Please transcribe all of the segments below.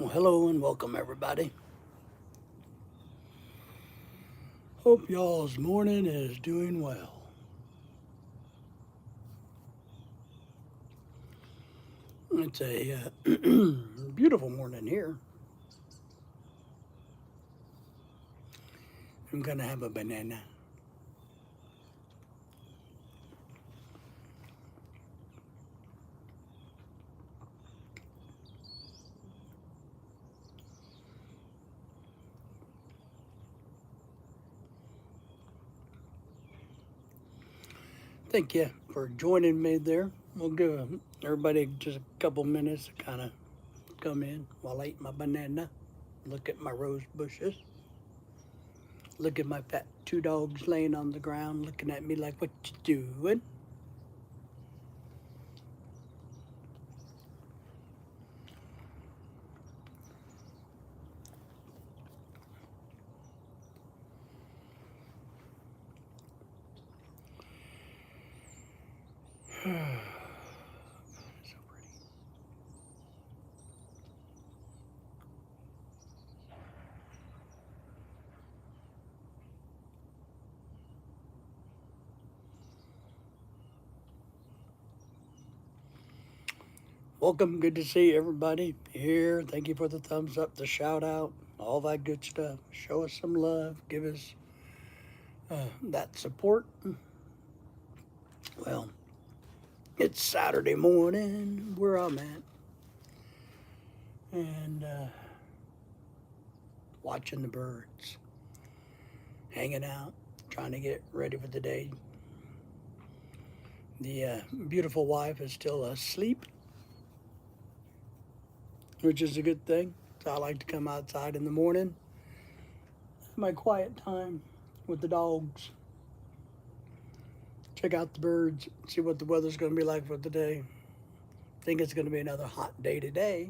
Well, hello and welcome, everybody. Hope y'all's morning is doing well. It's a beautiful morning here. I'm gonna have a banana. Thank you for joining me there. We'll give everybody just a couple minutes to kind of come in while I eat my banana, look at my rose bushes, look at my fat two dogs laying on the ground looking at me like, what you doing? So pretty. Welcome, good to see everybody here. Thank you for the thumbs up, the shout out, all that good stuff. Show us some love, give us that support. Well, it's Saturday morning where I'm at, and watching the birds, hanging out, trying to get ready for the day. The beautiful wife is still asleep, which is a good thing. So I like to come outside in the morning, my quiet time with the dogs, check out the birds, see what the weather's going to be like for the day. Think it's going to be another hot day today,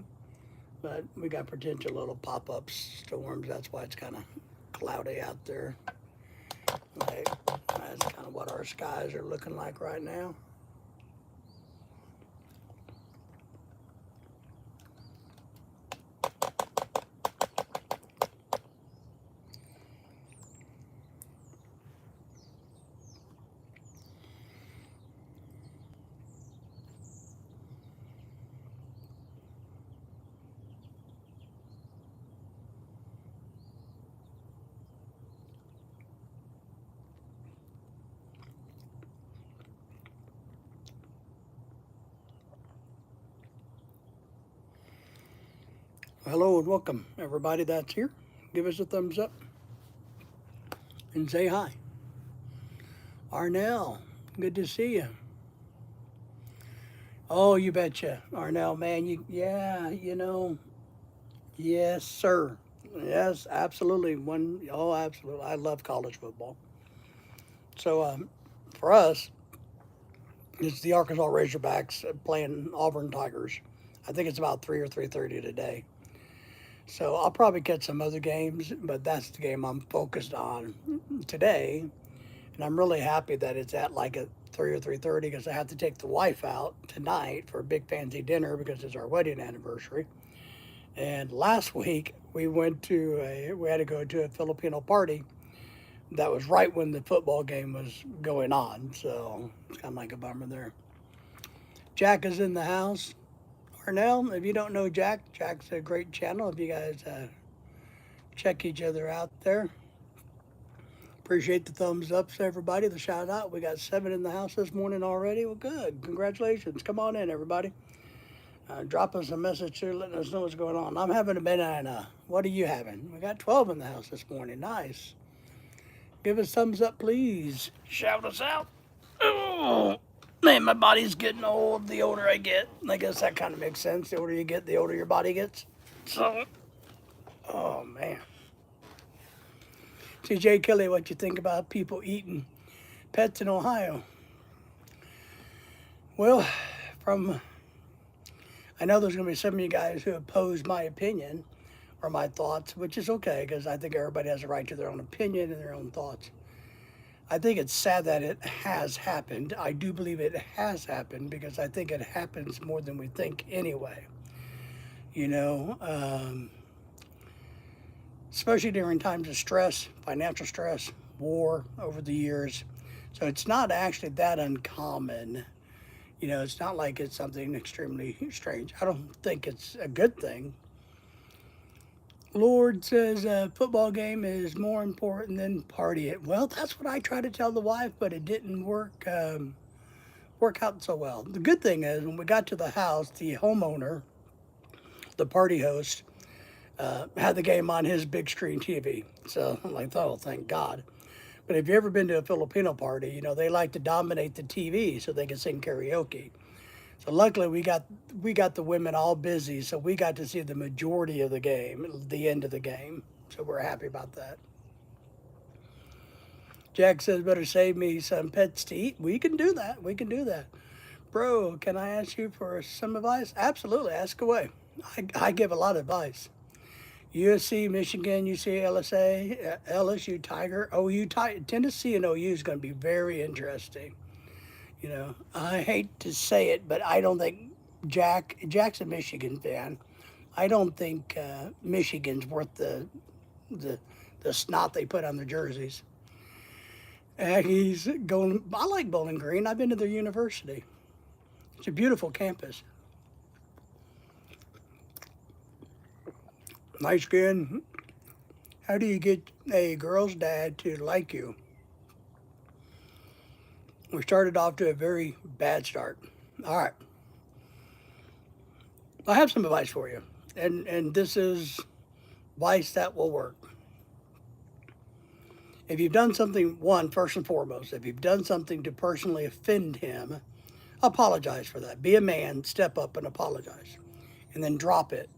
but we got potential little pop-up storms. That's why it's kind of cloudy out there. Like, that's kind of what our skies are looking like right now. Hello and welcome, everybody that's here. Give us a thumbs up and say hi. Arnell, good to see you. Oh, you betcha, Arnell, man. Yes, sir. Yes, absolutely. Absolutely. I love college football. So, for us, it's the Arkansas Razorbacks playing Auburn Tigers. I think it's about 3 or 3:30 today. So I'll probably catch some other games, but that's the game I'm focused on today. And I'm really happy that it's at like at 3 or 3:30 because I have to take the wife out tonight for a big fancy dinner because it's our wedding anniversary. And last week we had to go to a Filipino party that was right when the football game was going on. So it's kind of like a bummer there. Jack is in the house. Arnell, if you don't know Jack, Jack's a great channel. If you guys check each other out there. Appreciate the thumbs ups, everybody. The shout out. We got 7 in the house this morning already. Well, good. Congratulations. Come on in, everybody. Drop us a message here, letting us know what's going on. I'm having a banana. What are you having? We got 12 in the house this morning. Nice. Give us thumbs up, please. Shout us out. Oh, man, my body's getting old the older I get. I guess that kind of makes sense. The older you get, the older your body gets. So, oh, man. See, Jay Kelly, what you think about people eating pets in Ohio? Well, from I know there's going to be some of you guys who oppose my opinion or my thoughts, which is okay because I think everybody has a right to their own opinion and their own thoughts. I think it's sad that it has happened. I do believe it has happened because I think it happens more than we think anyway. you know, especially during times of stress, financial stress, war over the years. So it's not actually that uncommon. You know, it's not like it's something extremely strange. I don't think it's a good thing. Lord says a football game is more important than party it. Well, that's what I try to tell the wife, but it didn't work out so well. The good thing is when we got to the house, the homeowner, the party host, had the game on his big screen TV. So I'm like, oh, thank God. But if you've ever been to a Filipino party, you know, they like to dominate the TV so they can sing karaoke. So luckily we got the women all busy, so we got to see the majority of the game, the end of the game. So we're happy about that. Jack says, better save me some pets to eat. We can do that. We can do that. Bro, can I ask you for some advice? Absolutely. Ask away. I give a lot of advice. USC, Michigan, UCLA, LSU, Tiger, OU, Tennessee, and OU is going to be very interesting. You know, I hate to say it, but I don't think Jack's a Michigan fan. I don't think Michigan's worth the the snot they put on their jerseys. He's going. I like Bowling Green. I've been to their university. It's a beautiful campus. Nice skin. How do you get a girl's dad to like you? We started off to a very bad start. All right. I have some advice for you. And this is advice that will work. If you've done something, one, first and foremost, if you've done something to personally offend him, apologize for that. Be a man, step up and apologize. And then drop it.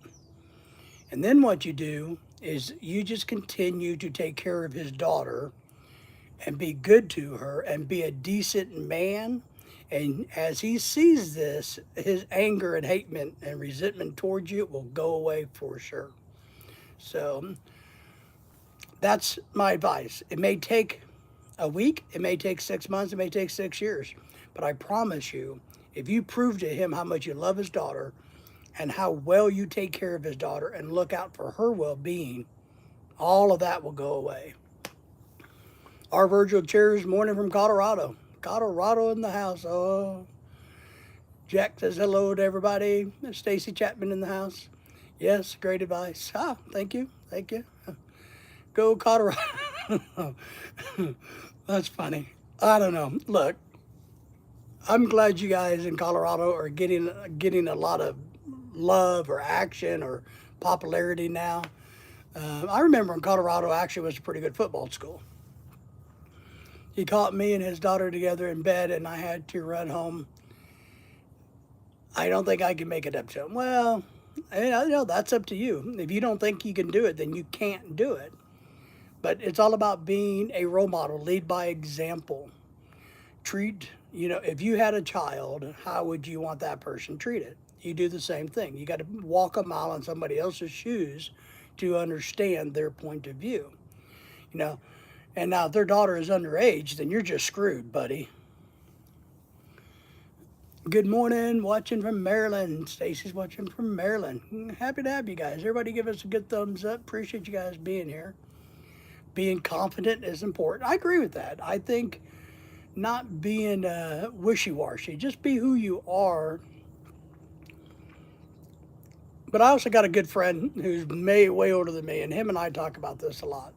And then what you do is you just continue to take care of his daughter and be good to her and be a decent man. And as he sees this, his anger and hatred and resentment towards you will go away for sure. So that's my advice. It may take a week, it may take 6 months, it may take 6 years. But I promise you, if you prove to him how much you love his daughter and how well you take care of his daughter and look out for her well being, all of that will go away. Our Virgil Cheers morning from Colorado. Colorado in the house. Oh, Jack says hello to everybody. Stacy Chapman in the house. Yes, great advice. Ah, thank you. Thank you. Go Colorado. That's funny. I don't know. Look, I'm glad you guys in Colorado are getting a lot of love or action or popularity now. I remember in Colorado actually was a pretty good football school. He caught me and his daughter together in bed, and I had to run home. I don't think I can make it up to him. Well, that's up to you. If you don't think you can do it, then you can't do it. But it's all about being a role model, lead by example. If you had a child, how would you want that person treated? You do the same thing. You got to walk a mile in somebody else's shoes to understand their point of view. You know, and now if their daughter is underage, then you're just screwed, buddy. Good morning, watching from Maryland. Stacy's watching from Maryland. Happy to have you guys. Everybody give us a good thumbs up. Appreciate you guys being here. Being confident is important. I agree with that. I think not being wishy-washy. Just be who you are. But I also got a good friend who's way older than me, and him and I talk about this a lot.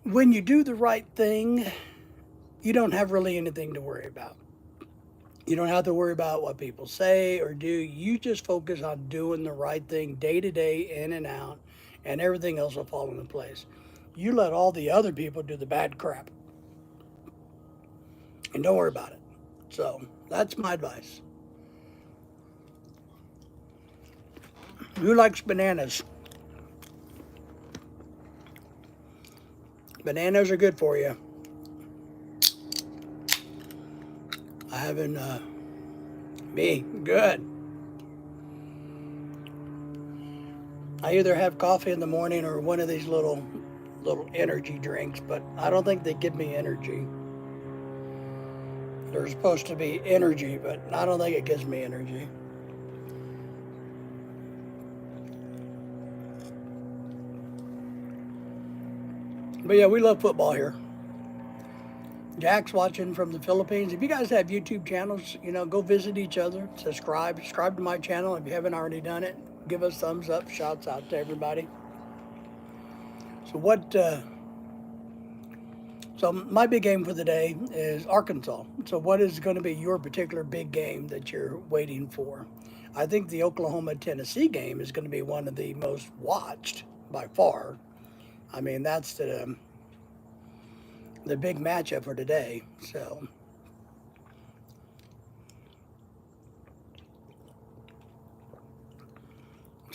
When you do the right thing, you don't have really anything to worry about. You don't have to worry about what people say or do. You just focus on doing the right thing day to day, in and out, and everything else will fall into place. You let all the other people do the bad crap. And don't worry about it. So that's my advice. Who likes bananas? Bananas are good for you. I haven't, me, good. I either have coffee in the morning or one of these little energy drinks, but I don't think they give me energy. They're supposed to be energy, but I don't think it gives me energy. But yeah, we love football here. Jack's watching from the Philippines. If you guys have YouTube channels, go visit each other. Subscribe to my channel if you haven't already done it. Give us thumbs up. Shouts out to everybody. So So my big game for the day is Arkansas. So what is going to be your particular big game that you're waiting for? I think the Oklahoma-Tennessee game is going to be one of the most watched by far. I mean, that's the big matchup for today. So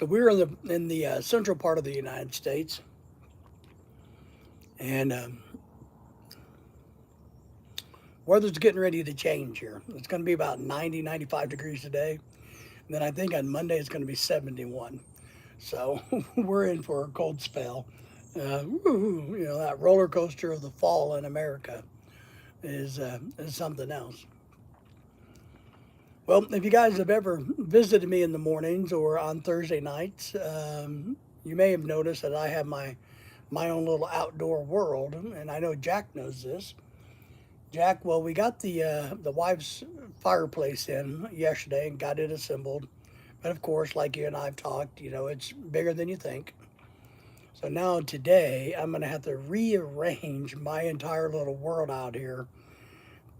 we're in the central part of the United States, and weather's getting ready to change here. It's going to be about 90, 95 degrees today. And then I think on Monday it's going to be 71. So we're in for a cold spell. That roller coaster of the fall in America is something else. Well, if you guys have ever visited me in the mornings or on Thursday nights, you may have noticed that I have my own little outdoor world, and I know Jack knows this. Jack, well, we got the wife's fireplace in yesterday and got it assembled. But of course, like you and I have talked, it's bigger than you think. So now today, I'm going to have to rearrange my entire little world out here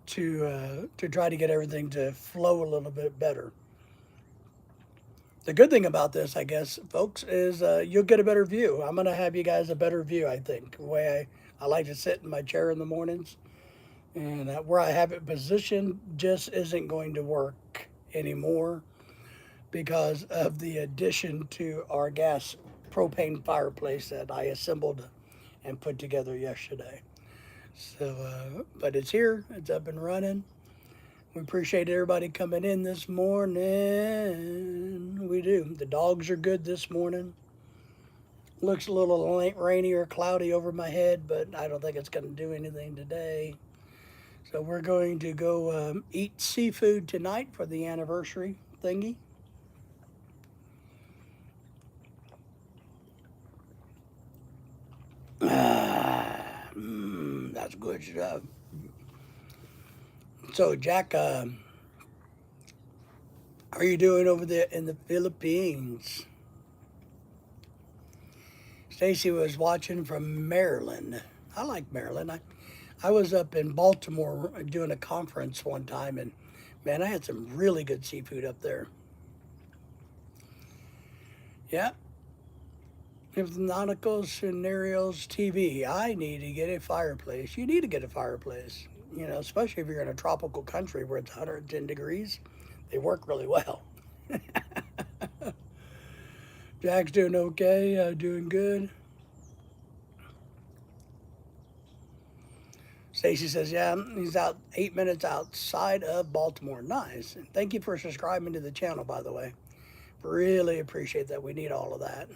to try to get everything to flow a little bit better. The good thing about this, I guess, folks, is you'll get a better view. I'm going to have you guys a better view, I think. The way I like to sit in my chair in the mornings. And where I have it positioned just isn't going to work anymore because of the addition to our gas propane fireplace that I assembled and put together yesterday. So, but it's here, it's up and running. We appreciate everybody coming in this morning. We do. The dogs are good this morning. Looks a little rainy or cloudy over my head, but I don't think it's going to do anything today. So we're going to go eat seafood tonight for the anniversary thingy. That's good stuff. So Jack, how are you doing over there in the Philippines? Stacy was watching from Maryland. I like Maryland. I was up in Baltimore doing a conference one time, and man, I had some really good seafood up there. Yeah. Nautical Scenarios TV. I need to get a fireplace. You need to get a fireplace, especially if you're in a tropical country where it's 110 degrees. They work really well. Jack's doing okay, doing good. Stacy says, yeah, he's out 8 minutes outside of Baltimore. Nice. And thank you for subscribing to the channel, by the way. Really appreciate that. We need all of that.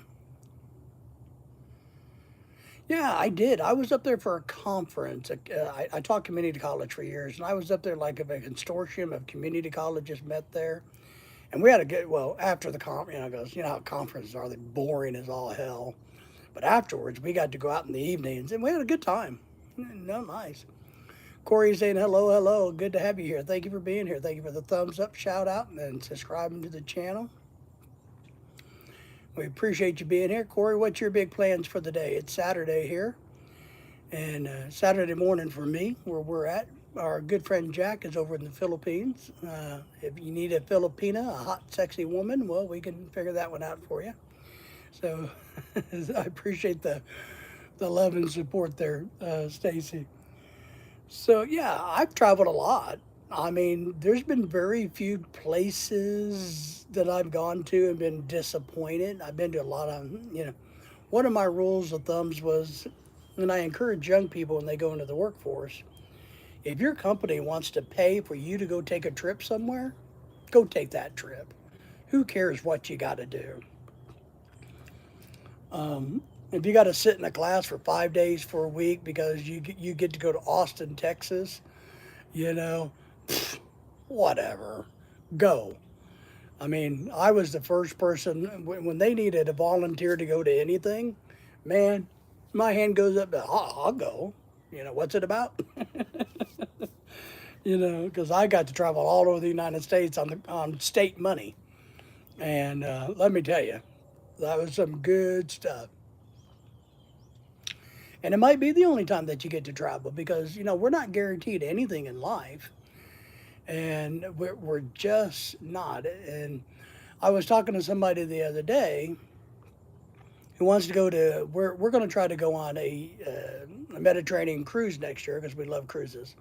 Yeah, I did. I was up there for a conference. I taught community college for years, and I was up there like a consortium of community colleges met there. And we had a good, well, after the conference, because how conferences are, they're boring as all hell. But afterwards, we got to go out in the evenings, and we had a good time. No, nice. Corey saying hello, hello. Good to have you here. Thank you for being here. Thank you for the thumbs up, shout out, and subscribing to the channel. We appreciate you being here. Corey, what's your big plans for the day? It's Saturday here, and Saturday morning for me, where we're at. Our good friend Jack is over in the Philippines. If you need a Filipina, a hot, sexy woman, well, we can figure that one out for you. So I appreciate the love and support there, Stacy. So yeah, I've traveled a lot. I mean, there's been very few places that I've gone to and been disappointed. I've been to a lot of, one of my rules of thumbs was, and I encourage young people when they go into the workforce, if your company wants to pay for you to go take a trip somewhere, go take that trip. Who cares what you got to do? If you got to sit in a class for 5 days for a week because you get to go to Austin, Texas, whatever, go. I mean, I was the first person when they needed a volunteer to go to anything, man, my hand goes up, I'll go. You know, what's it about? You know, because I got to travel all over the United States on state money. And let me tell you, that was some good stuff. And it might be the only time that you get to travel because, you know, we're not guaranteed anything in life. And we're just not. And I was talking to somebody the other day who wants to go to, we're going to try to go on a Mediterranean cruise next year because we love cruises.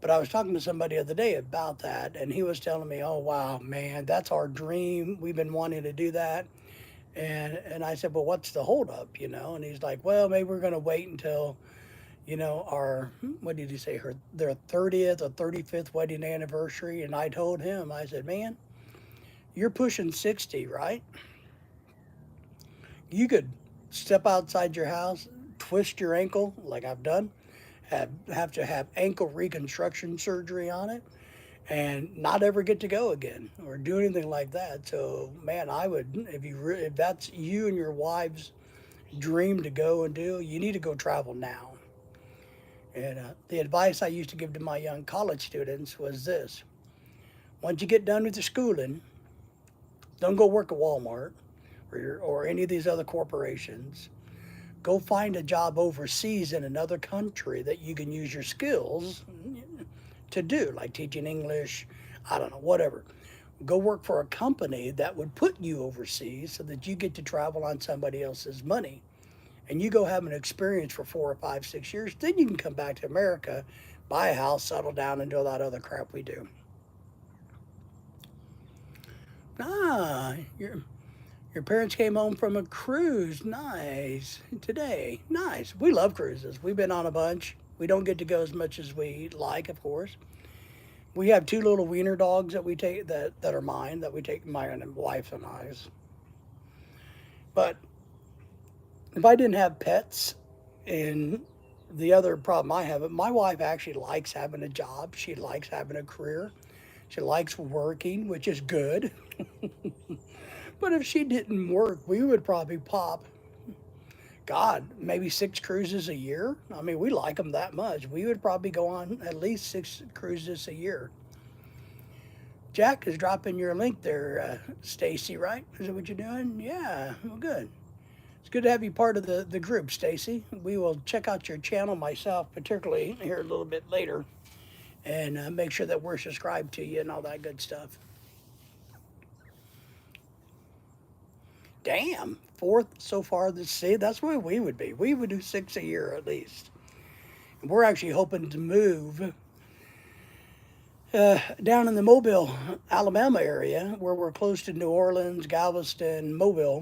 But I was talking to somebody the other day about that, and he was telling me, "Oh wow, man, that's our dream. We've been wanting to do that." And I said, "Well, what's the holdup?" You know, and he's like, "Well, maybe we're going to wait until, you know, our what did he say, their 30th or 35th wedding anniversary." And I told him, I said, "Man, you're pushing 60, right? You could step outside your house, twist your ankle like I've done, have to have ankle reconstruction surgery on it, and not ever get to go again or do anything like that." So, man, I would if that's you and your wife's dream to go and do, you need to go travel now. And the advice I used to give to my young college students was this: once you get done with your schooling, don't go work at Walmart or any of these other corporations. Go find a job overseas in another country that you can use your skills to do, like teaching English, I don't know, whatever. Go work for a company that would put you overseas so that you get to travel on somebody else's money. And you go have an experience for 4 or 5, 6 years. Then you can come back to America, buy a house, settle down, and do all that other crap we do. Ah, your parents came home from a cruise. Nice. Today. Nice. We love cruises. We've been on a bunch. We don't get to go as much as we like, of course. We have two little wiener dogs that we take that are mine, that we take my wife and I's. But if I didn't have pets, and the other problem I have, my wife actually likes having a job. She likes having a career. She likes working, which is good. But if she didn't work, we would probably pop, God, maybe 6 cruises a year. I mean, we like them that much. We would probably go on at least 6 cruises a year. Jack is dropping your link there, Stacy, right? Is that what you're doing? Yeah, well, good. It's good to have you part of the group, Stacy. We will check out your channel myself, particularly here a little bit later, and make sure that we're subscribed to you and all that good stuff. Damn, fourth so far this season. That's where we would be. We would do 6 a year at least. And we're actually hoping to move down in the Mobile, Alabama area, where we're close to New Orleans, Galveston, Mobile,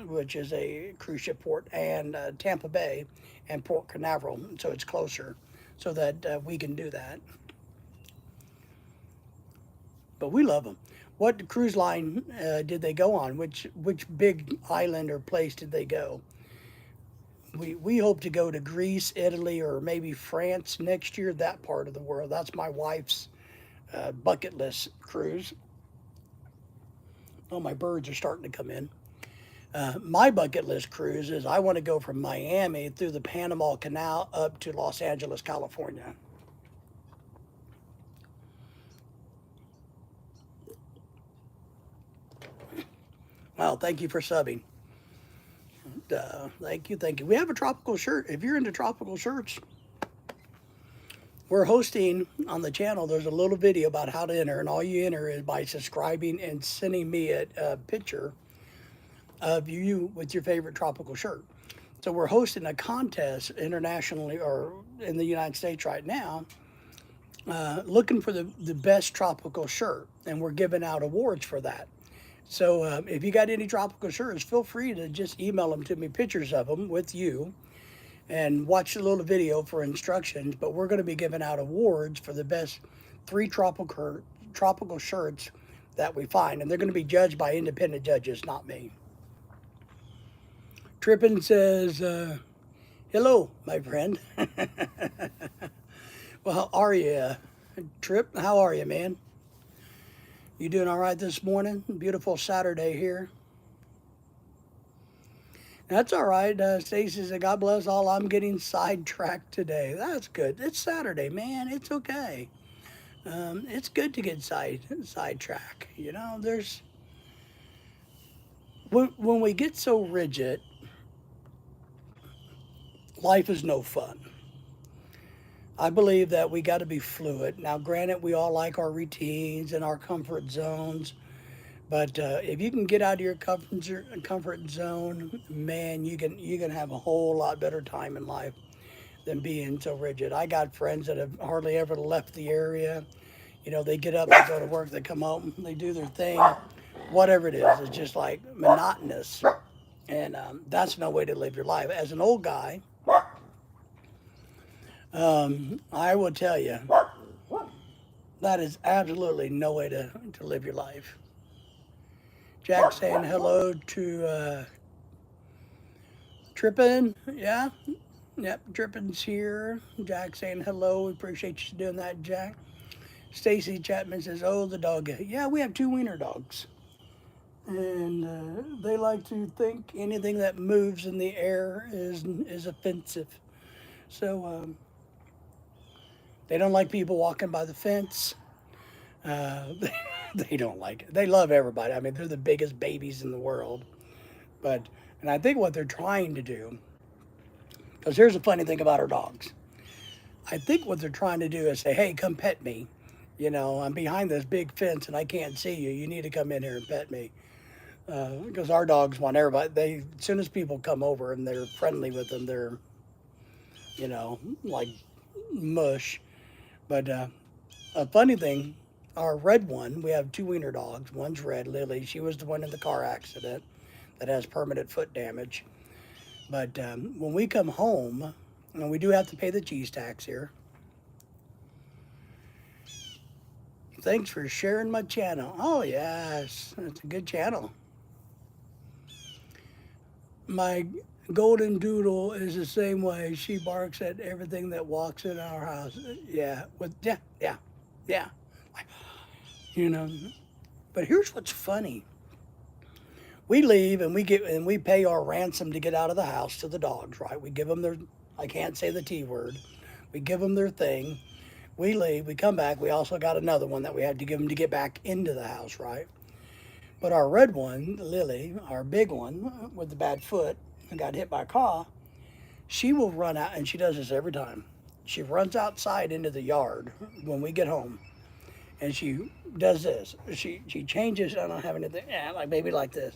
which is a cruise ship port, and Tampa Bay and Port Canaveral, so it's closer, so that we can do that. But we love them. What cruise line did they go on? Which big island or place did they go? We hope to go to Greece, Italy, or maybe France next year. That part of the world. That's my wife's bucket list cruise. Oh, my birds are starting to come in. My bucket list cruise is I want to go from Miami through the Panama Canal up to Los Angeles, California. Well, thank you for subbing. Thank you, thank you. We have a tropical shirt. If you're into tropical shirts, we're hosting on the channel. There's a little video about how to enter, and all you enter is by subscribing and sending me a picture of you with your favorite tropical shirt. So we're hosting a contest internationally or in the United States right now, looking for the best tropical shirt, and we're giving out awards for that. So if you got any tropical shirts, feel free to just email them to me, pictures of them with you, and watch the little video for instructions. But we're going to be giving out awards for the best 3 tropical shirts that we find, and they're going to be judged by independent judges, not me. Trippin says, hello, my friend. Well, how are you, Trip? How are you, man? You doing all right this morning? Beautiful Saturday here. That's all right. Stacy said, God bless all. I'm getting sidetracked today. That's good. It's Saturday, man. It's okay. It's good to get sidetrack. You know, there's when we get so rigid, life is no fun. I believe that we got to be fluid. Now, granted, we all like our routines and our comfort zones, but if you can get out of your comfort zone, man, you can have a whole lot better time in life than being so rigid. I got friends that have hardly ever left the area. You know, they get up, they go to work, they come home, they do their thing, whatever it is. It's just like monotonous, and that's no way to live your life. As an old guy, I will tell you that is absolutely no way to live your life. Jack saying hello to Trippin. Yeah, yep, Trippin's here. Jack saying hello. We appreciate you doing that, Jack. Stacy Chapman says, "Oh, the dog." Yeah, we have two wiener dogs, and they like to think anything that moves in the air is offensive. So they don't like people walking by the fence. Uh, they don't like it. They love everybody. I mean, they're the biggest babies in the world. But and I think what they're trying to do, because here's the funny thing about our dogs. I think what they're trying to do is say, "Hey, come pet me. You know, I'm behind this big fence and I can't see you. You need to come in here and pet me." Because our dogs want everybody. They as soon as people come over and they're friendly with them, they're like mush. But a funny thing, our red one, we have two wiener dogs. One's red, Lily. She was the one in the car accident that has permanent foot damage. But when we come home, and we do have to pay the cheese tax here. Thanks for sharing my channel. Oh, yes, it's a good channel. My golden doodle is the same way. She barks at everything that walks in our house. Yeah. You know, but here's what's funny. We leave and we pay our ransom to get out of the house to the dogs, right? We give them their, I can't say the T word. We give them their thing. We leave, we come back. We also got another one that we had to give them to get back into the house, right? But our red one, Lily, our big one with the bad foot, got hit by a car. She will run out, and she does this every time. She runs outside into the yard when we get home, and she does this. She changes. I don't have anything. Like maybe like this.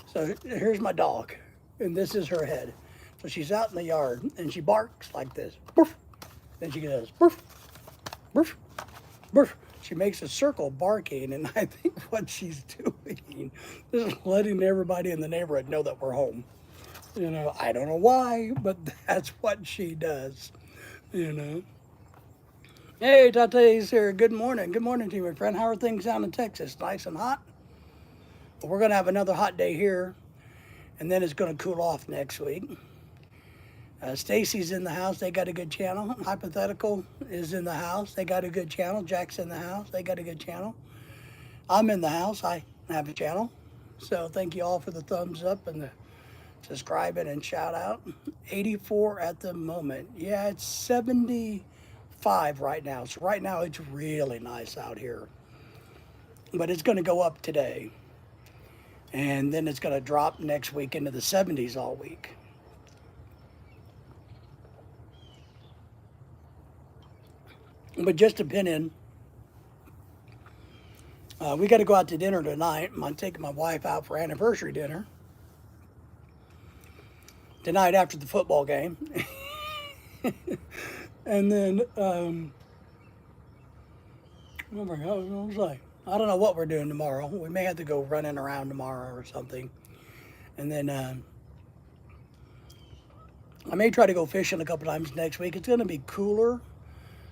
So here's my dog, and this is her head. So she's out in the yard, and she barks like this. Boof. Then she goes boof, boof, boof. She makes a circle barking, and I think what she's doing is letting everybody in the neighborhood know that we're home. You know, I don't know why, but that's what she does. You know. Hey, Tate's here. Good morning. Good morning to you, my friend. How are things down in Texas? Nice and hot? Well, we're going to have another hot day here, and then it's going to cool off next week. Stacy's in the house. They got a good channel. Hypothetical is in the house. They got a good channel. Jack's in the house. They got a good channel. I'm in the house. I have a channel. So thank you all for the thumbs up and the subscribing and shout out. 84 at the moment. Yeah, it's 75 right now. So right now it's really nice out here. But it's going to go up today. And then it's going to drop next week into the 70s all week. But just depending, we got to go out to dinner tonight. I'm taking my wife out for anniversary dinner tonight after the football game. And then, oh my God, what was I? I don't know what we're doing tomorrow. We may have to go running around tomorrow or something. And then I may try to go fishing a couple times next week. It's going to be cooler.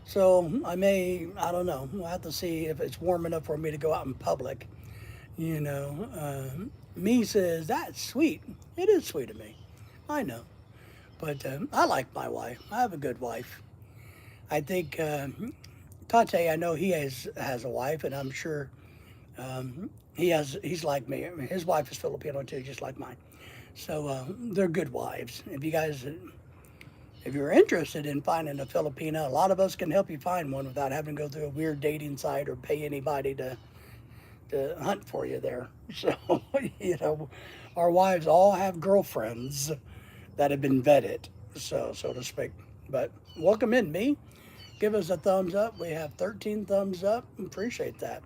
So I don't know. We'll have to see if it's warm enough for me to go out in public. You know, me says, that's sweet. It is sweet of me. I know. But I like my wife. I have a good wife. I think Tate, I know he has a wife, and I'm sure he's like me. I mean, his wife is Filipino too, just like mine. So they're good wives. If you're interested in finding a Filipina, a lot of us can help you find one without having to go through a weird dating site or pay anybody to hunt for you there. So, you know, our wives all have girlfriends that have been vetted, so to speak. But welcome in, me. Give us a thumbs up. We have 13 thumbs up. Appreciate that.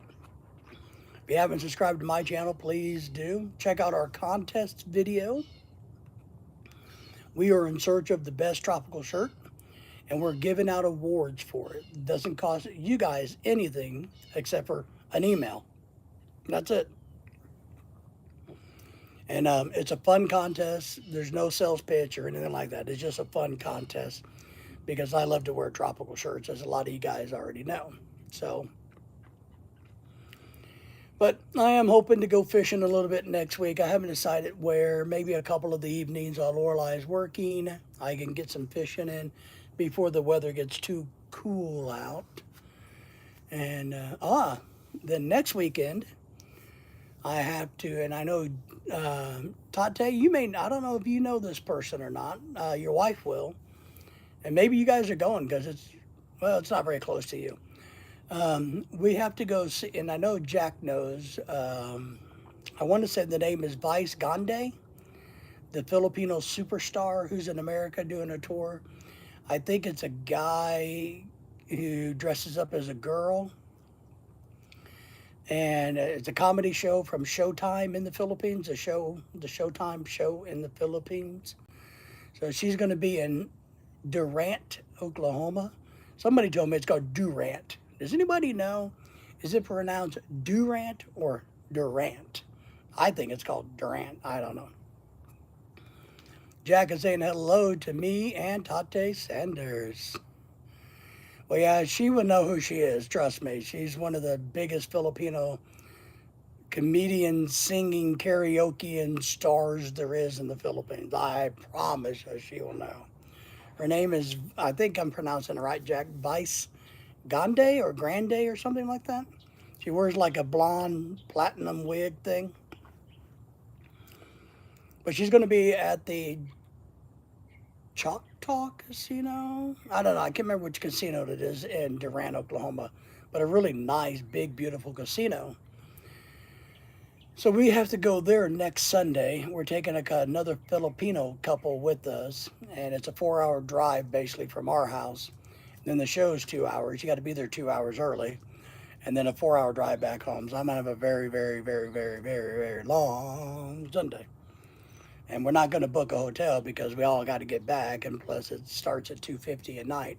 If you haven't subscribed to my channel, please do. Check out our contest video. We are in search of the best tropical shirt, and we're giving out awards for it. It doesn't cost you guys anything except for an email. That's it. And it's a fun contest. There's no sales pitch or anything like that. It's just a fun contest because I love to wear tropical shirts, as a lot of you guys already know. So, but I am hoping to go fishing a little bit next week. I haven't decided where. Maybe a couple of the evenings while Lorelai is working, I can get some fishing in before the weather gets too cool out. And then next weekend, I have to, and I know Tate, I don't know if you know this person or not. Your wife will, and maybe you guys are going because it's not very close to you. We have to go see, and I know Jack knows. I want to say the name is Vice Gande, the Filipino superstar who's in America doing a tour. I think it's a guy who dresses up as a girl. And it's a comedy show from Showtime in the Philippines, the Showtime show in the Philippines. So she's going to be in Durant, Oklahoma. Somebody told me it's called Durant. Does anybody know? Is it pronounced Durant or Durant? I think it's called Durant. I don't know. Jack is saying hello to me and Tate Sanders. Well, yeah, she would know who she is. Trust me. She's one of the biggest Filipino comedians, singing, karaoke, and stars there is in the Philippines. I promise you she will know. Her name is, I think I'm pronouncing it right, Jack, Vice Gande or Grande or something like that. She wears like a blonde platinum wig thing. But she's going to be at the Choctaw Casino. I don't know. I can't remember which casino it is in Durant, Oklahoma, but a really nice, big, beautiful casino. So we have to go there next Sunday. We're taking another Filipino couple with us, and it's a 4-hour drive basically from our house. Then the show's 2 hours. You got to be there 2 hours early, and then a 4-hour drive back home. So I'm gonna have a very, very, very, very, very, very long Sunday. And we're not going to book a hotel because we all got to get back, and plus it starts at 2:50 at night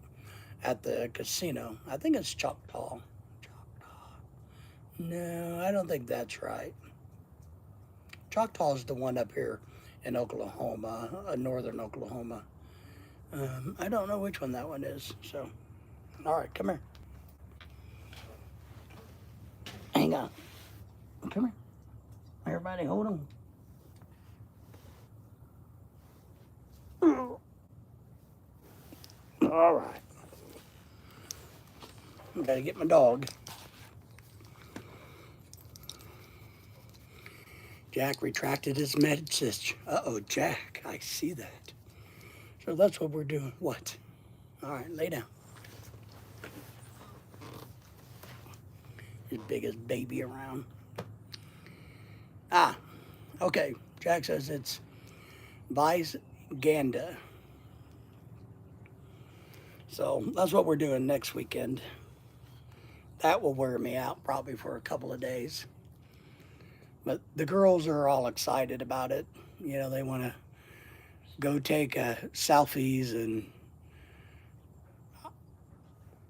at the casino. I think it's Choctaw. No, I don't think that's right. Choctaw is the one up here in Oklahoma, northern Oklahoma. I don't know which one that one is. So, all right, come here. Hang on. Come here. Everybody, hold on. All right. I gotta get my dog. Jack retracted his message. Uh-oh, Jack, I see that. So that's what we're doing. What? All right, lay down. His biggest baby around. Okay. Jack says it's Vice Ganda. So that's what we're doing next weekend. That will wear me out probably for a couple of days. But the girls are all excited about it. You know, they want to go take selfies and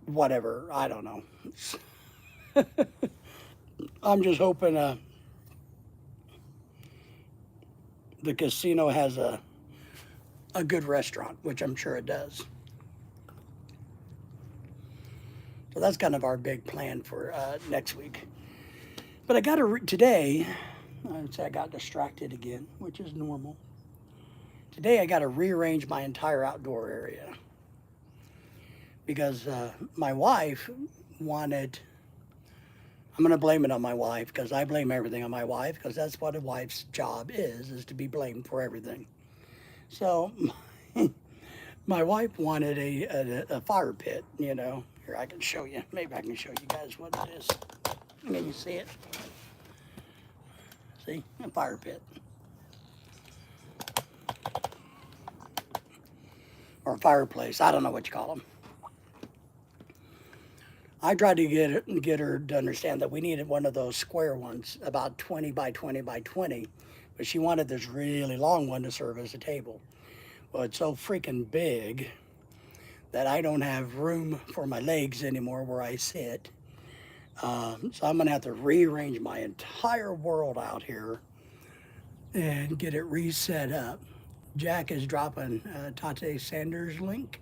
whatever. I don't know. I'm just hoping the casino has a good restaurant, which I'm sure it does. So that's kind of our big plan for next week. But I got to, today, I'd say I got distracted again, which is normal. Today I got to rearrange my entire outdoor area because my wife wanted I'm going to blame it on my wife because I blame everything on my wife because that's what a wife's job is to be blamed for everything. So my wife wanted a fire pit, you know. Here, I can show you. Maybe I can show you guys what it is. Can you see it? See? A fire pit. Or a fireplace. I don't know what you call them. I tried to get her to understand that we needed one of those square ones, about 20 by 20 by 20, but she wanted this really long one to serve as a table. Well, it's so freaking big that I don't have room for my legs anymore where I sit. So I'm gonna have to rearrange my entire world out here and get it reset up. Jack is dropping Tate Sanders' link.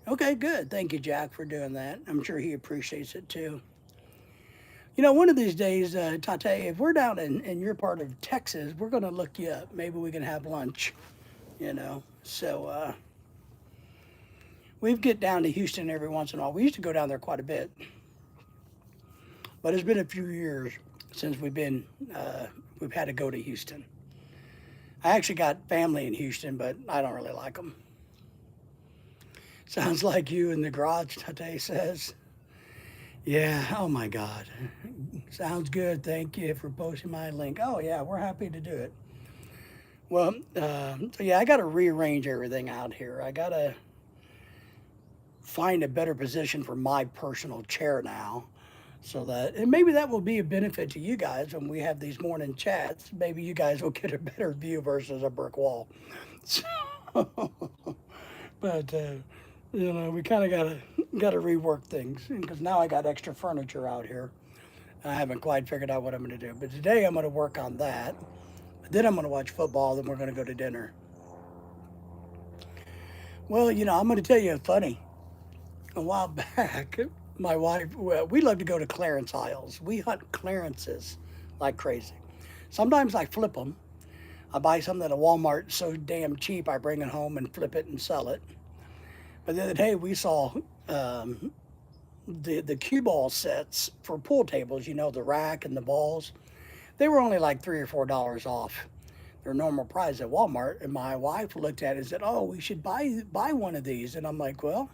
Okay, good. Thank you, Jack, for doing that. I'm sure he appreciates it too. You know, one of these days, Tate, if we're down in your part of Texas, we're going to look you up. Maybe we can have lunch, you know. So we get down to Houston every once in a while. We used to go down there quite a bit. But it's been a few years since we've had to go to Houston. I actually got family in Houston, but I don't really like them. Sounds like you in the garage, Tate says. Yeah, oh my God. Sounds good. Thank you for posting my link. Oh, yeah, we're happy to do it. Well, so yeah, I got to rearrange everything out here. I got to find a better position for my personal chair now. So that, and maybe that will be a benefit to you guys when we have these morning chats. Maybe you guys will get a better view versus a brick wall. So, but you know, we kind of gotta rework things because now I got extra furniture out here. I haven't quite figured out what I'm going to do. But today I'm going to work on that. Then I'm going to watch football. Then we're going to go to dinner. Well, you know, I'm going to tell you funny. A while back, my wife, well, we love to go to clearance aisles. We hunt clearances like crazy. Sometimes I flip them. I buy something at a Walmart so damn cheap I bring it home and flip it and sell it. But the other day we saw the cue ball sets for pool tables, you know, the rack and the balls. They were only like $3 or $4 off their normal price at Walmart. And my wife looked at it and said, "Oh, we should buy one of these." And I'm like, "Well,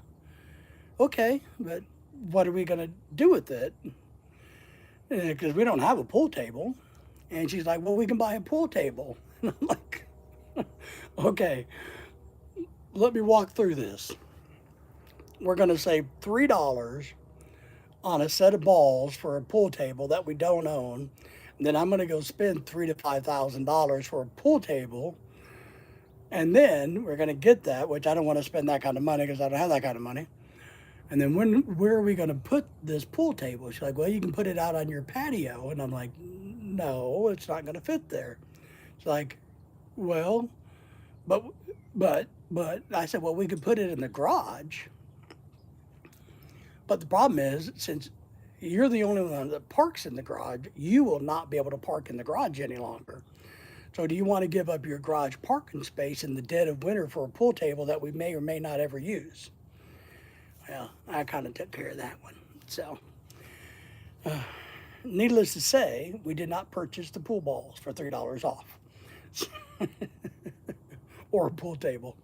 okay, but what are we gonna do with it? Because we don't have a pool table." And she's like, "Well, we can buy a pool table." And I'm like, "Okay, let me walk through this. We're gonna save $3 on a set of balls for a pool table that we don't own. And then I'm going to go spend $3,000 to $5,000 for a pool table, and then we're going to get that, which I don't want to spend that kind of money because I don't have that kind of money. And then where are we going to put this pool table?" She's like, "Well, you can put it out on your patio." And I'm like, "No, it's not going to fit there." She's like, "Well, but but I said, "Well, we could put it in the garage." But the problem is, since you're the only one that parks in the garage, you will not be able to park in the garage any longer. So do you want to give up your garage parking space in the dead of winter for a pool table that we may or may not ever use? Well, I kind of took care of that one. So, needless to say, we did not purchase the pool balls for $3 off or a pool table.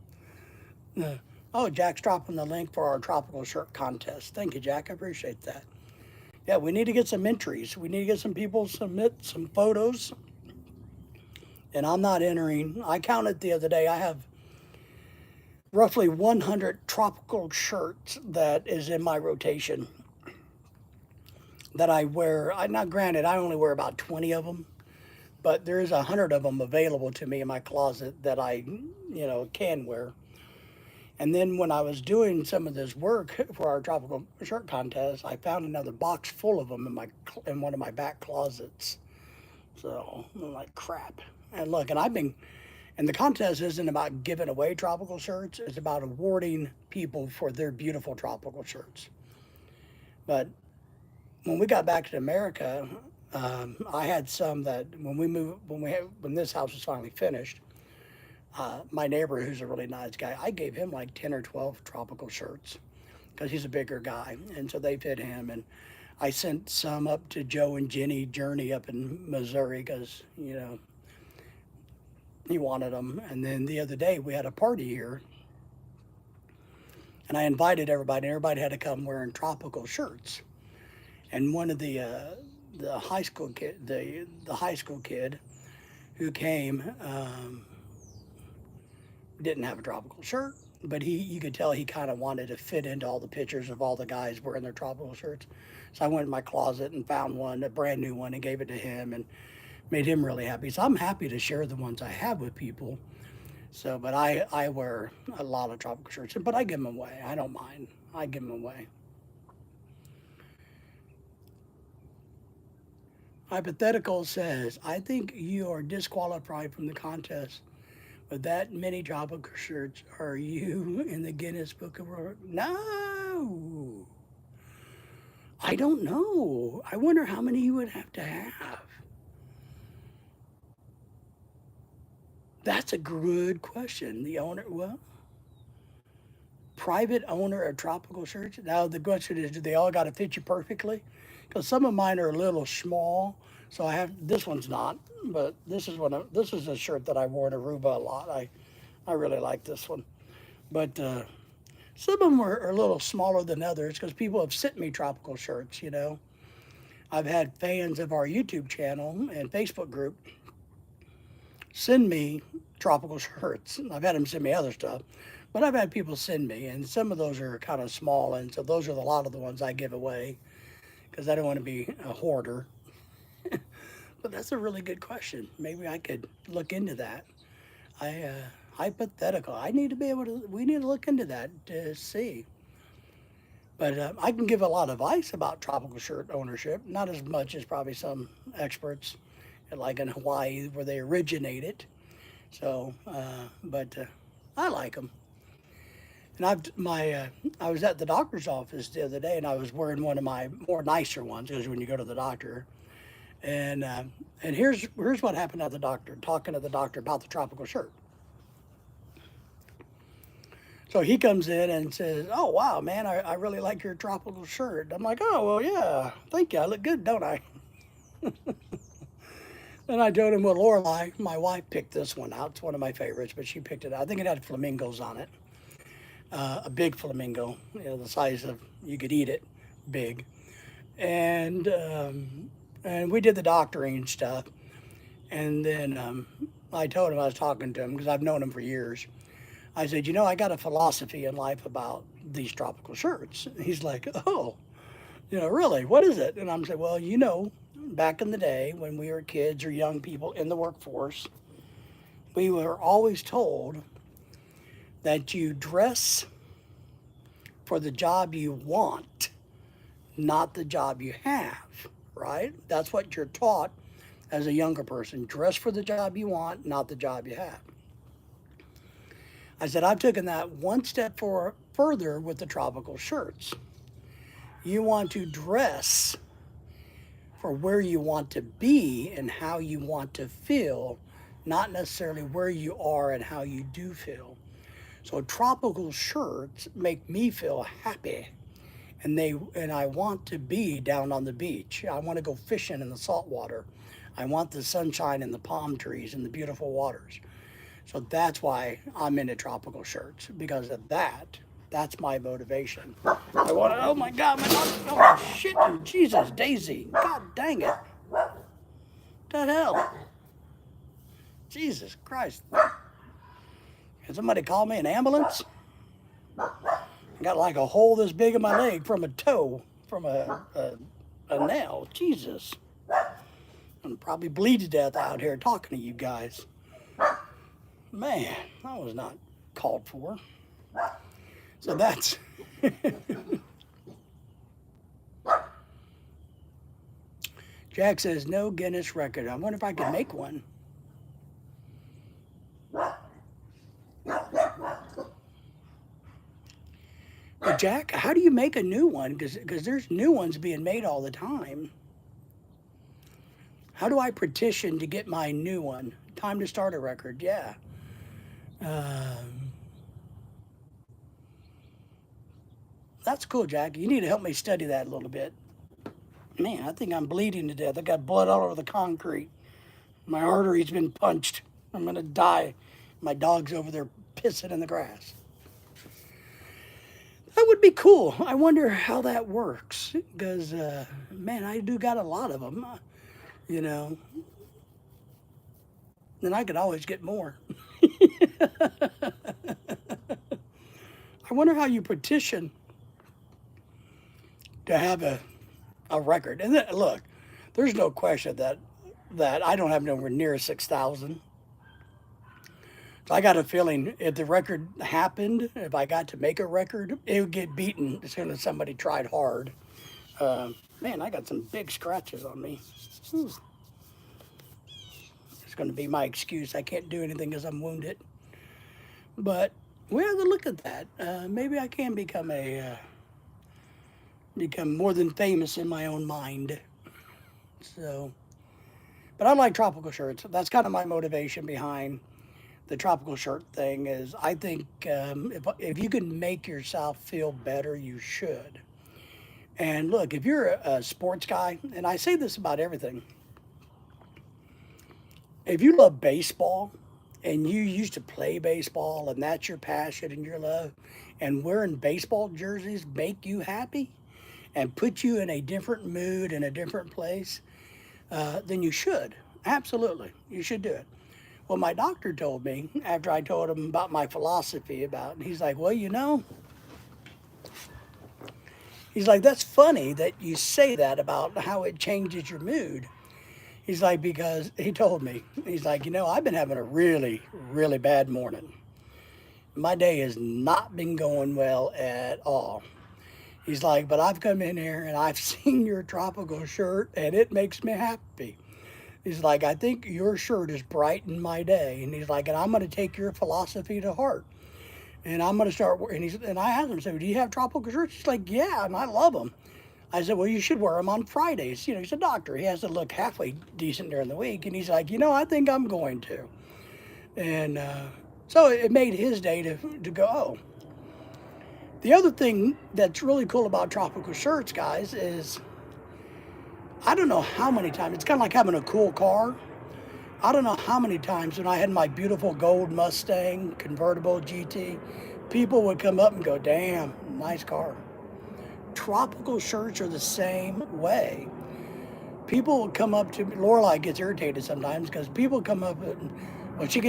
Oh, Jack's dropping the link for our tropical shirt contest. Thank you, Jack. I appreciate that. Yeah, we need to get some entries. We need to get some people submit some photos. And I'm not entering. I counted the other day. I have roughly 100 tropical shirts that is in my rotation that I wear. Now, granted, I only wear about 20 of them, but there is 100 of them available to me in my closet that I, you know, can wear. And then when I was doing some of this work for our tropical shirt contest, I found another box full of them in one of my back closets. So I'm like, crap. And look, and the contest isn't about giving away tropical shirts. It's about awarding people for their beautiful tropical shirts. But when we got back to America, I had some that when this house was finally finished, my neighbor, who's a really nice guy, I gave him like 10 or 12 tropical shirts because he's a bigger guy, and so they fit him. And I sent some up to Joe and Jenny Journey up in Missouri because, he wanted them. And then the other day we had a party here and I invited everybody, and everybody had to come wearing tropical shirts. And one of the high school kid, the high school kid who came, didn't have a tropical shirt, but you could tell he kind of wanted to fit into all the pictures of all the guys wearing their tropical shirts. So I went in my closet and found one, a brand new one, and gave it to him and made him really happy. So I'm happy to share the ones I have with people. So, but I wear a lot of tropical shirts, but I give them away. I don't mind. I give them away. Hypothetical says, I think you are disqualified from the contest. With that many tropical shirts, are you in the Guinness Book of World? No. I don't know. I wonder how many you would have to have. That's a good question. The owner, well, private owner of tropical shirts. Now the question is, do they all got to fit you perfectly? Because some of mine are a little small. So I have this one's not, but this is a shirt that I wore in Aruba a lot. I really like this one, but some of them are a little smaller than others because people have sent me tropical shirts. I've had fans of our YouTube channel and Facebook group send me tropical shirts. I've had them send me other stuff, but I've had people send me, and some of those are kind of small, and so those are a lot of the ones I give away because I don't want to be a hoarder. But that's a really good question. Maybe I could look into that. Hypothetical. We need to look into that to see. But I can give a lot of advice about tropical shirt ownership, not as much as probably some experts, like in Hawaii where they originated. So, but I like them. And I was at the doctor's office the other day, and I was wearing one of my more nicer ones because when you go to the doctor, and here's what happened at the doctor, talking to the doctor about the tropical shirt. So he comes in and says, "Oh wow, man, I really like your tropical shirt." I'm like, "Oh well, yeah, thank you. I look good, don't I?" And I told him, "Well, Lorelai, my wife picked this one out. It's one of my favorites, but she picked it out. I think it had flamingos on it, a big flamingo, the size of you could eat it, big." And we did the doctoring and stuff. And then I told him, I was talking to him because I've known him for years. I said, I got a philosophy in life about these tropical shirts. He's like, oh, really, what is it? And I'm saying, well, back in the day when we were kids or young people in the workforce, we were always told that you dress for the job you want, not the job you have, right? That's what you're taught as a younger person. Dress for the job you want, not the job you have. I said, I've taken that one step further with the tropical shirts. You want to dress for where you want to be and how you want to feel, not necessarily where you are and how you do feel. So tropical shirts make me feel happy, and I want to be down on the beach. I want to go fishing in the salt water. I want the sunshine and the palm trees and the beautiful waters. So that's why I'm into tropical shirts, because of that. That's my motivation. I want to, oh my God, oh shit, Jesus, Daisy. God dang it. What the hell? Jesus Christ. Can somebody call me an ambulance? I got like a hole this big in my leg from a toe, from a nail. Jesus. I'm probably bleed to death out here talking to you guys. Man, that was not called for. So that's... Jack says, no Guinness record. I wonder if I could make one. But Jack, how do you make a new one? Because there's new ones being made all the time. How do I petition to get my new one? Time to start a record, yeah. That's cool, Jack. You need to help me study that a little bit. Man, I think I'm bleeding to death. I got blood all over the concrete. My artery's been punched. I'm gonna die. My dog's over there pissing in the grass. That would be cool. I wonder how that works. Because, man, I do got a lot of them, you know, and I could always get more. I wonder how you petition to have a record. And then, look, there's no question that I don't have nowhere near 6,000. So I got a feeling if the record happened, if I got to make a record, it would get beaten as soon as somebody tried hard. Man, I got some big scratches on me. Whew. It's going to be my excuse. I can't do anything because I'm wounded. But we have to look at that. Maybe I can become more than famous in my own mind. So, but I like tropical shirts. That's kind of my motivation behind the tropical shirt thing. Is I think if you can make yourself feel better, you should. And look, if you're a sports guy, and I say this about everything, if you love baseball and you used to play baseball and that's your passion and your love, and wearing baseball jerseys make you happy and put you in a different mood in a different place, then you should. Absolutely. You should do it. Well, my doctor told me after I told him about my philosophy about it, he's like, well, he's like, that's funny that you say that about how it changes your mood. He's like, because he told me, he's like, I've been having a really, really bad morning. My day has not been going well at all. He's like, but I've come in here and I've seen your tropical shirt and it makes me happy. He's like, I think your shirt has brightened my day. And he's like, and I'm going to take your philosophy to heart. And I'm going to start, and I asked him, so do you have tropical shirts? He's like, yeah, and I love them. I said, well, you should wear them on Fridays. He's a doctor. He has to look halfway decent during the week. And he's like, I think I'm going to. And so it made his day to go, oh. The other thing that's really cool about tropical shirts, guys, is I don't know how many times, it's kind of like having a cool car. I don't know how many times when I had my beautiful gold Mustang convertible GT, people would come up and go, damn, nice car. Tropical shirts are the same way. People will come up to me, Lorelai gets irritated sometimes because people come up and, well, she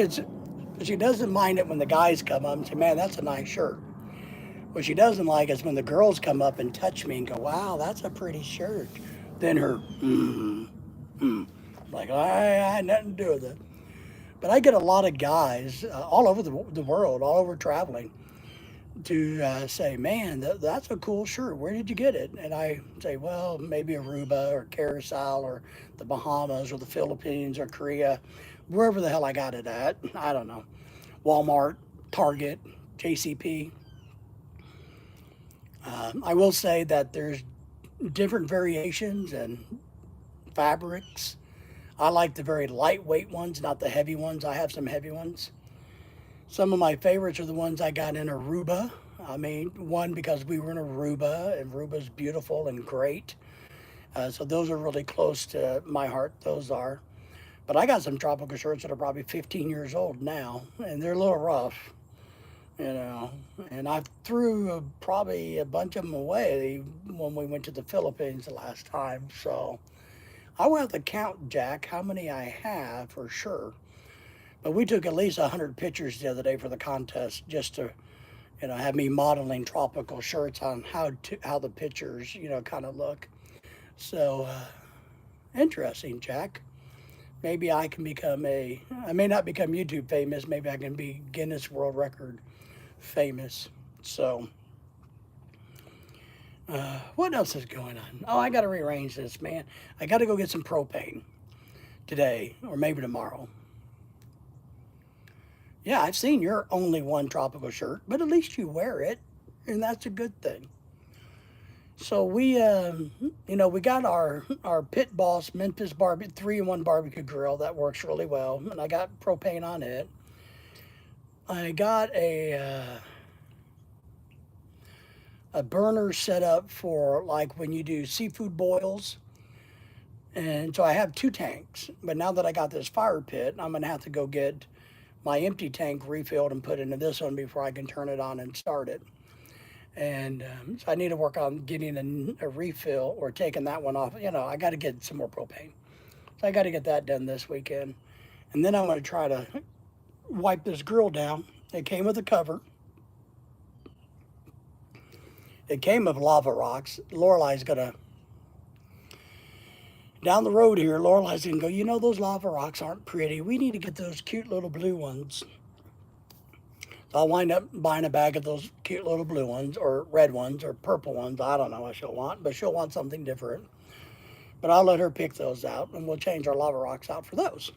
doesn't mind it when the guys come up and say, man, that's a nice shirt. What she doesn't like is when the girls come up and touch me and go, wow, that's a pretty shirt. Then her, like, I had nothing to do with it. But I get a lot of guys all over the world, all over traveling, to say, man, that's a cool shirt. Where did you get it? And I say, well, maybe Aruba or Curacao or the Bahamas or the Philippines or Korea, wherever the hell I got it at. I don't know. Walmart, Target, JCP. I will say that there's different variations and fabrics. I like the very lightweight ones, not the heavy ones. I have some heavy ones. Some of my favorites are the ones I got in Aruba. I mean, one because we were in Aruba, and Aruba's beautiful and great. So those are really close to my heart. Those are. But I got some tropical shirts that are probably 15 years old now, and they're a little rough, And I threw probably a bunch of them away when we went to the Philippines the last time. So I will have to count, Jack, how many I have for sure. But we took at least 100 pictures the other day for the contest just to, have me modeling tropical shirts on how the pictures, kind of look. So interesting, Jack. Maybe I can I may not become YouTube famous. Maybe I can be Guinness World Record famous. So what else is going on? Oh, I got to rearrange this, man. I got to go get some propane today or maybe tomorrow. Yeah, I've seen your only one tropical shirt, but at least you wear it, and that's a good thing. So we got our Pit Boss Memphis 3-in-1 barbecue grill that works really well, and I got propane on it. I got a burner set up for like when you do seafood boils. And so I have two tanks. But now that I got this fire pit, I'm going to have to go get my empty tank refilled and put into this one before I can turn it on and start it. And so I need to work on getting a refill or taking that one off. I got to get some more propane. So I got to get that done this weekend. And then I'm going to try to wipe this grill down. It came with a cover. It came with lava rocks. Lorelai's going to, down the road here, Lorelai's going to go, those lava rocks aren't pretty. We need to get those cute little blue ones. So I'll wind up buying a bag of those cute little blue ones or red ones or purple ones. I don't know what she'll want, but she'll want something different. But I'll let her pick those out and we'll change our lava rocks out for those.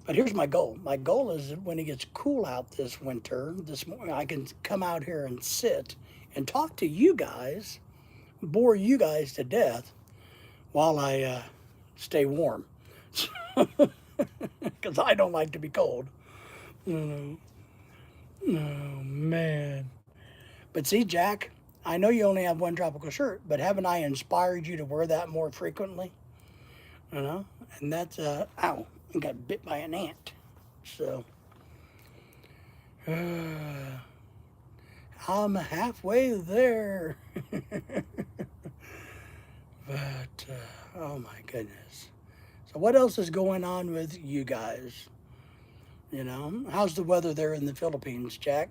But here's my goal. My goal is that when it gets cool out this winter, this morning, I can come out here and sit and talk to you guys, bore you guys to death while I stay warm. Because I don't like to be cold. Oh, man. But see, Jack, I know you only have one tropical shirt, but haven't I inspired you to wear that more frequently? And that's, ow, I got bit by an ant. So, I'm halfway there. But, oh my goodness. So, what else is going on with you guys? How's the weather there in the Philippines, Jack?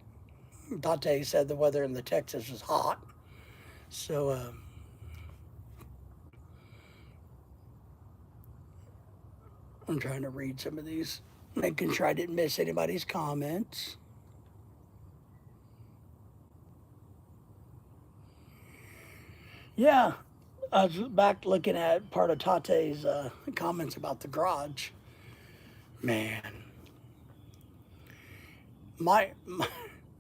Tate said the weather in the Texas is hot. So, I'm trying to read some of these, making sure I didn't miss anybody's comments. Yeah, I was back looking at part of Tate's comments about the garage. Man, my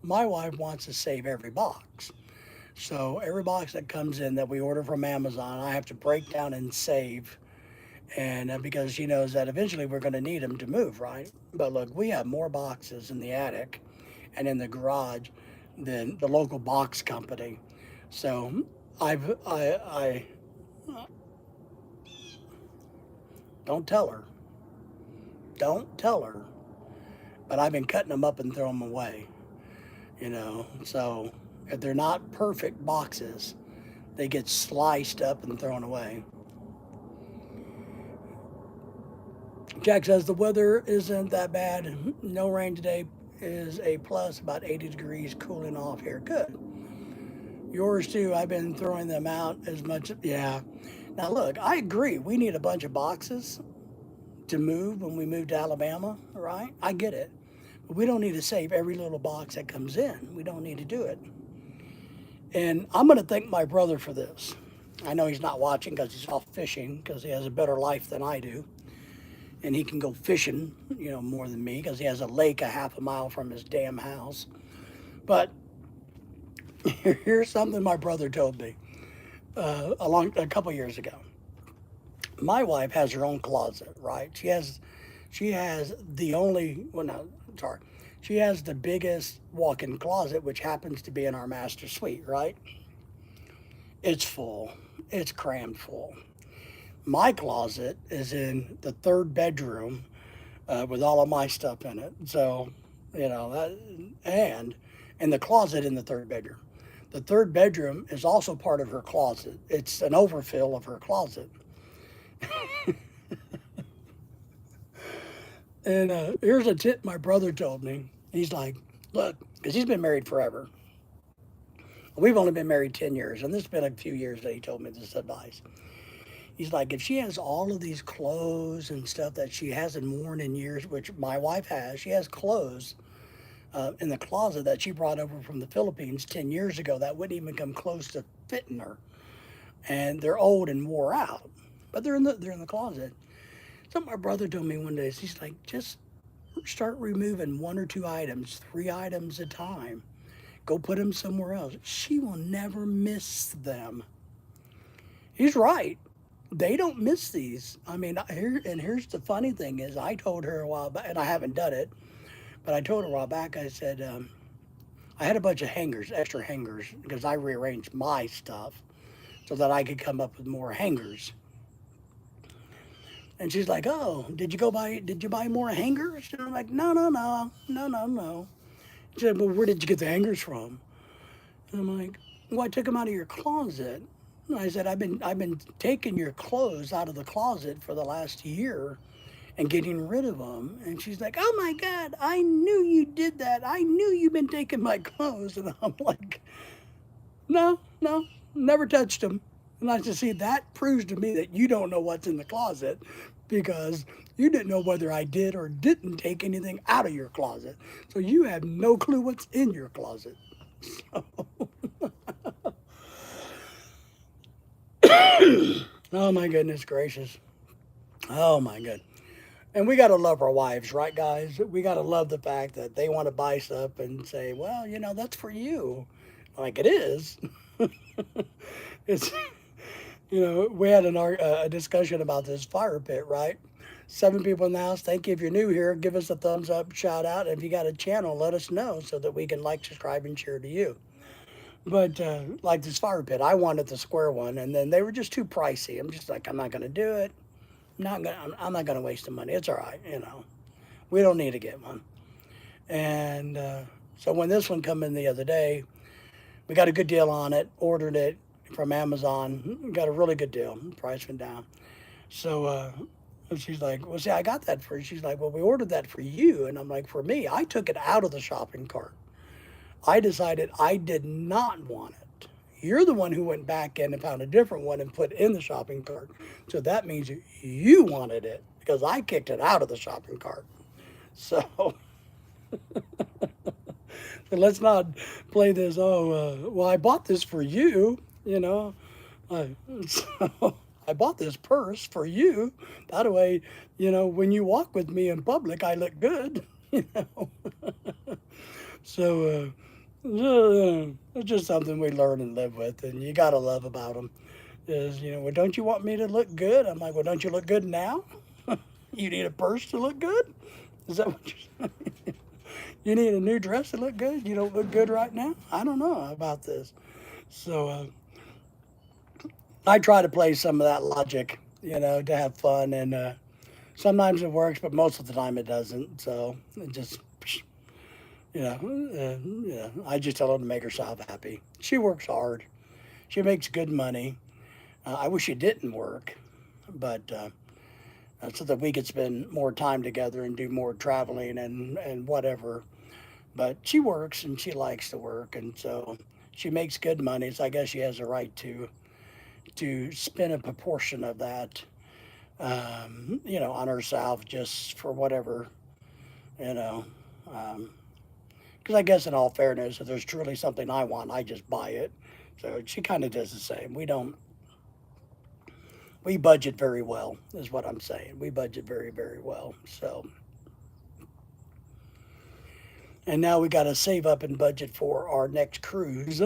wife wants to save every box. So every box that comes in that we order from Amazon, I have to break down and save. And because she knows that eventually we're going to need them to move, right? But look, we have more boxes in the attic and in the garage than the local box company. So I don't tell her. Don't tell her. But I've been cutting them up and throwing them away. So if they're not perfect boxes, they get sliced up and thrown away. Jack says the weather isn't that bad. No rain today is a plus, about 80 degrees, cooling off here. Good. Yours too. I've been throwing them out as much. Yeah. Now look, I agree. We need a bunch of boxes to move when we move to Alabama, right? I get it. But we don't need to save every little box that comes in. We don't need to do it. And I'm going to thank my brother for this. I know he's not watching because he's off fishing because he has a better life than I do. And he can go fishing, more than me because he has a lake a half a mile from his damn house. But here's something my brother told me a couple years ago. My wife has her own closet, right? She has the only, well, no, sorry. She has the biggest walk-in closet, which happens to be in our master suite, right? It's full. It's crammed full. My closet is in the third bedroom with all of my stuff in it. So, and the closet in the third bedroom. The third bedroom is also part of her closet. It's an overfill of her closet. And here's a tip my brother told me. He's like, look, because he's been married forever. We've only been married 10 years, and this has been a few years that he told me this advice. He's like, if she has all of these clothes and stuff that she hasn't worn in years, which my wife has, she has clothes in the closet that she brought over from the Philippines 10 years ago that wouldn't even come close to fitting her. And they're old and wore out, but they're in the closet. So my brother told me one day, he's like, just start removing one or two items, 3 items at a time. Go put them somewhere else. She will never miss them. He's right. They don't miss these. I mean, here's the funny thing is I told her a while back, and I haven't done it, but I told her a while back, I said, I had a bunch of hangers, extra hangers, because I rearranged my stuff so that I could come up with more hangers. And she's like, "Oh, did you buy more hangers?" And I'm like, "No, no, no, no, no, no." She said, "Well, where did you get the hangers from?" And I'm like, "Well, I took them out of your closet." And I said, I've been taking your clothes out of the closet for the last year and getting rid of them." And she's like, "Oh my God, I knew you did that. I knew you've been taking my clothes." And I'm like, "No, no, never touched them." And I said, "See, that proves to me that you don't know what's in the closet because you didn't know whether I did or didn't take anything out of your closet. So you have no clue what's in your closet." Oh my goodness gracious. Oh my good. And we got to love our wives, right, guys? We got to love the fact that they want to buy stuff and say, "Well, that's for you." Like it is. It's, we had a discussion about this fire pit, right? 7 people in the house. Thank you. If you're new here, give us a thumbs up, shout out. If you got a channel, let us know so that we can like, subscribe, and share to you. But like this fire pit, I wanted the square one, and then they were just too pricey. I'm just like, I'm not going to do it. I'm not going to waste the money. It's all right. We don't need to get one. And so when this one come in the other day, we got a good deal on it. Ordered it from Amazon. Got a really good deal. Price went down. So she's like, "Well, see, I got that for you." She's like, "Well, we ordered that for you." And I'm like, "For me, I took it out of the shopping cart. I decided I did not want it. You're the one who went back in and found a different one and put in the shopping cart. So that means you wanted it because I kicked it out of the shopping cart." So let's not play this. Oh, well, I bought this for you. I, so I bought this purse for you. That way, when you walk with me in public, I look good. You know. So it's just something we learn and live with, and you gotta love about them. Is well, don't you want me to look good? I'm like, well, don't you look good now? You need a purse to look good? Is that what you're saying? You need a new dress to look good? You don't look good right now? I don't know about this. So I try to play some of that logic, to have fun, and sometimes it works, but most of the time it doesn't. So it just, I just tell her to make herself happy. She works hard. She makes good money. I wish it didn't work, but so that we could spend more time together and do more traveling and whatever. But she works and she likes to work, and so she makes good money. So I guess she has a right to spend a proportion of that, on herself just for whatever, you know. Because I guess in all fairness, if there's truly something I want, I just buy it. So she kind of does the same. We budget very well, is what I'm saying. We budget very, very well. So, and now we got to save up and budget for our next cruise,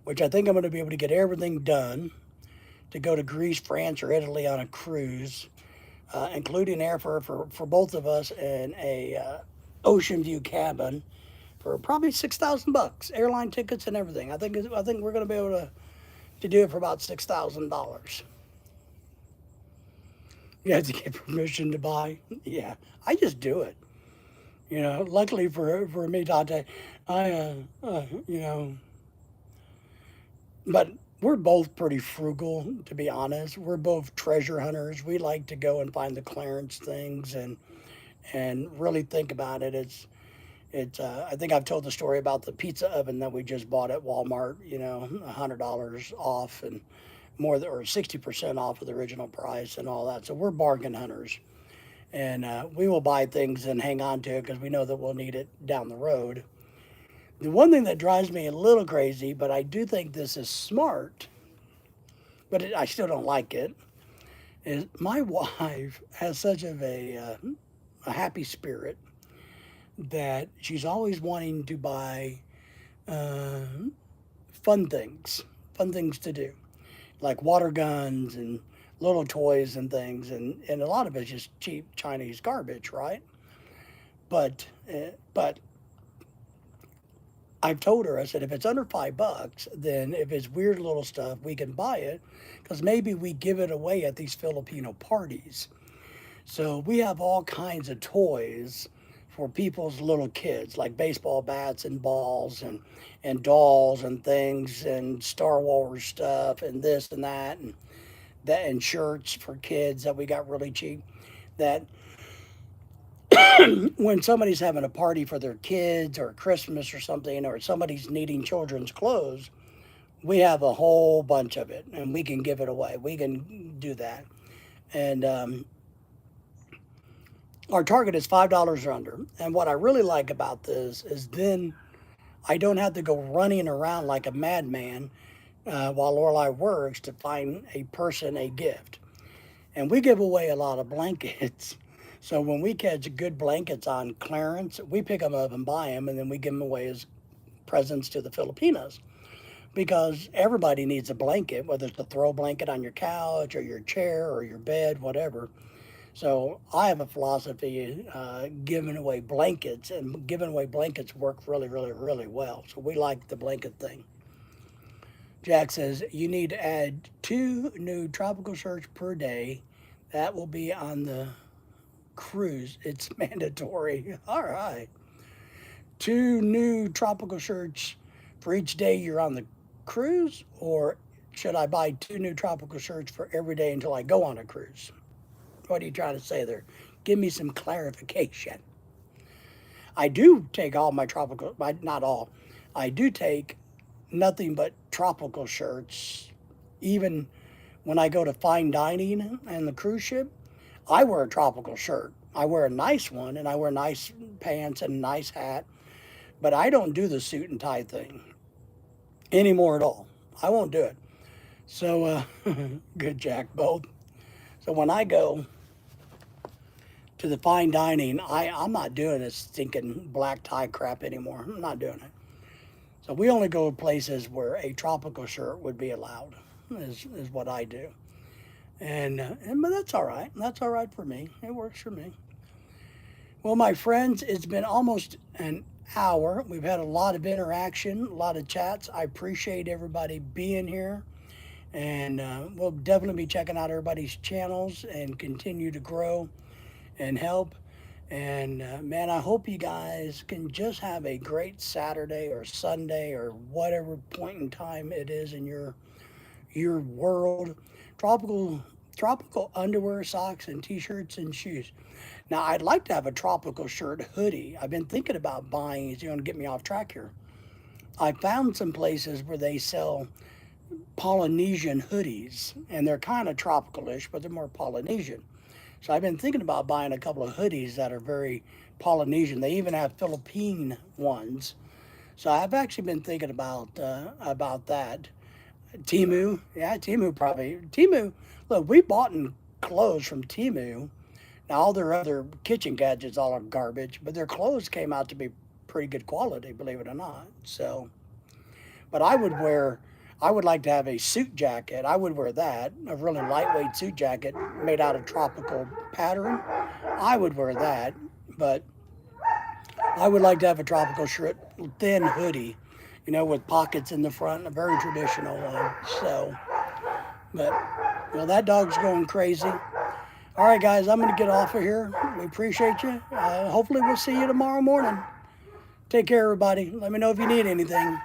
which I think I'm going to be able to get everything done to go to Greece, France, or Italy on a cruise, including airfare for both of us and a ocean view cabin for probably $6,000, airline tickets and everything. I think we're going to be able to do it for about $6,000. You have to get permission to buy. Yeah, I just do it. Luckily for me, Dante, I but we're both pretty frugal, to be honest. We're both treasure hunters. We like to go and find the clearance things and really think about it. It's. I think I've told the story about the pizza oven that we just bought at Walmart. $100 off and more than, or 60% off of the original price and all that. So we're bargain hunters, and we will buy things and hang on to it because we know that we'll need it down the road. The one thing that drives me a little crazy, but I do think this is smart, but I still don't like it, is my wife has such of a happy spirit that she's always wanting to buy uh, fun things to do, like water guns and little toys and things, and a lot of it's just cheap Chinese garbage, right? But I've told her, I said, if it's under $5, then if it's weird little stuff, we can buy it because maybe we give it away at these Filipino parties. So we have all kinds of toys for people's little kids, like baseball bats and balls and dolls and things and Star Wars stuff and this and shirts for kids that we got really cheap. That when somebody's having a party for their kids or Christmas or something, or somebody's needing children's clothes, we have a whole bunch of it and we can give it away. We can do that. And our target is $5 or under. And what I really like about this is then I don't have to go running around like a madman while Lorelai works to find a person a gift. And we give away a lot of blankets. So when we catch good blankets on clearance, we pick them up and buy them, and then we give them away as presents to the Filipinos. Because everybody needs a blanket, whether it's a throw blanket on your couch or your chair or your bed, whatever. So I have a philosophy giving away blankets, and giving away blankets work really, really, really well. So we like the blanket thing. Jack says, you need to add 2 new tropical shirts per day. That will be on the cruise. It's mandatory. All right. 2 new tropical shirts for each day you're on the cruise, or should I buy 2 new tropical shirts for every day until I go on a cruise? What are you trying to say there? Give me some clarification. I do take all my tropical, not all, I do take nothing but tropical shirts. Even when I go to fine dining and the cruise ship, I wear a tropical shirt. I wear a nice one and I wear nice pants and a nice hat, but I don't do the suit and tie thing anymore at all. I won't do it. So, good Jack, both. So when I go to the fine dining, I'm not doing this stinking black tie crap anymore. I'm not doing it. So we only go to places where a tropical shirt would be allowed, is what I do. But that's all right. That's all right for me. It works for me. Well, my friends, it's been almost an hour. We've had a lot of interaction, a lot of chats. I appreciate everybody being here. And we'll definitely be checking out everybody's channels and continue to grow and help. And man, I hope you guys can just have a great Saturday or Sunday or whatever point in time it is in your world. Tropical underwear, socks, and t-shirts and shoes. Now, I'd like to have a tropical shirt hoodie. I've been thinking about buying. It's going to get me off track here. I found some places where they sell Polynesian hoodies, and they're kind of tropical-ish, but they're more Polynesian. So I've been thinking about buying a couple of hoodies that are very Polynesian. They even have Philippine ones. So I've actually been thinking about that. Temu, yeah, Temu. Look, we bought clothes from Temu. Now all their other kitchen gadgets all are garbage, but their clothes came out to be pretty good quality, believe it or not. So, but I would like to have a suit jacket. I would wear that, a really lightweight suit jacket made out of tropical pattern. I would wear that, but I would like to have a tropical shirt, thin hoodie, with pockets in the front, a very traditional one. So, but, that dog's going crazy. All right, guys, I'm going to get off of here. We appreciate you. Hopefully we'll see you tomorrow morning. Take care, everybody. Let me know if you need anything.